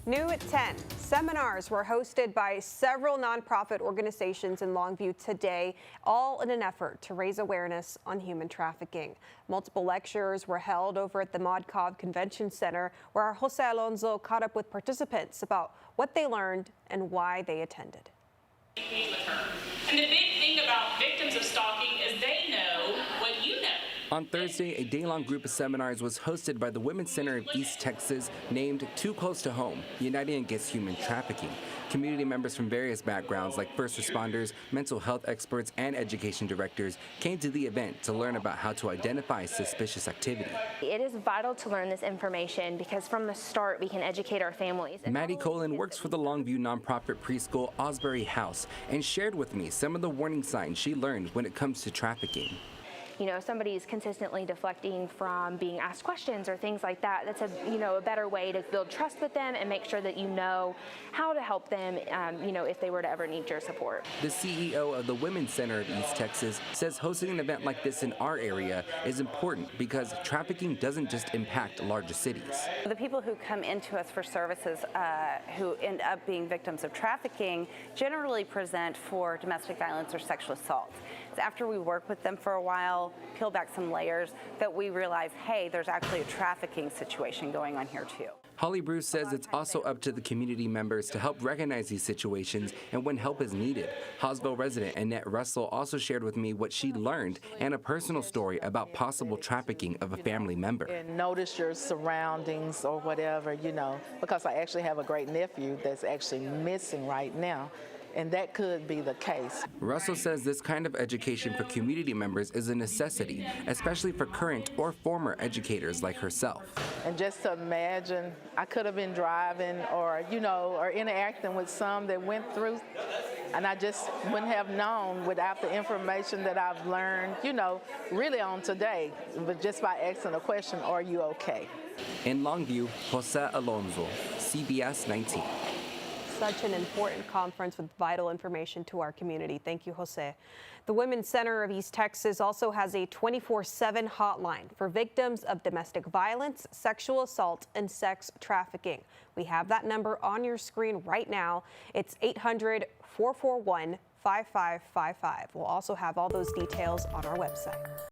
New at 10, seminars were hosted by several nonprofit organizations in Longview today, all in an effort to raise awareness on human trafficking. Multiple lectures were held over at the Modcov Convention Center, where our Jose Alonso caught up with participants about what they learned and why they attended. And the big thing about victims of stalking is they know what you know. On Thursday, a day-long group of seminars was hosted by the Women's Center of East Texas, named Too Close to Home, Uniting Against Human Trafficking. Community members from various backgrounds like first responders, mental health experts, and education directors came to the event to learn about how to identify suspicious activity. It is vital to learn this information because from the start we can educate our families. Maddie Colin works for the Longview nonprofit preschool Osbury House and shared with me some of the warning signs she learned when it comes to trafficking. You know, somebody's consistently deflecting from being asked questions or things like that. That's a better way to build trust with them and make sure that you know how to help them, if they were to ever need your support. The CEO of the Women's Center of East Texas says hosting an event like this in our area is important because trafficking doesn't just impact larger cities. The people who come into us for services who end up being victims of trafficking generally present for domestic violence or sexual assault. It's after we work with them for a while, peel back some layers, that we realize, hey, there's actually a trafficking situation going on here too. Holly Bruce says it's also up to the community members to help recognize these situations and when help is needed. Hawesville resident Annette Russell also shared with me what she learned and a personal story about possible trafficking of a family member. And notice your surroundings or whatever, because I actually have a great nephew that's actually missing right now. And that could be the case. Russell says this kind of education for community members is a necessity, especially for current or former educators like herself. And just to imagine, I could have been driving or interacting with some that went through, and I just wouldn't have known without the information that I've learned, really on today, but just by asking a question, are you okay? In Longview, Jose Alonso, CBS 19. Such an important conference with vital information to our community. Thank you, Jose. The Women's Center of East Texas also has a 24/7 hotline for victims of domestic violence, sexual assault, and sex trafficking. We have that number on your screen right now. It's 800-441-5555. We'll also have all those details on our website.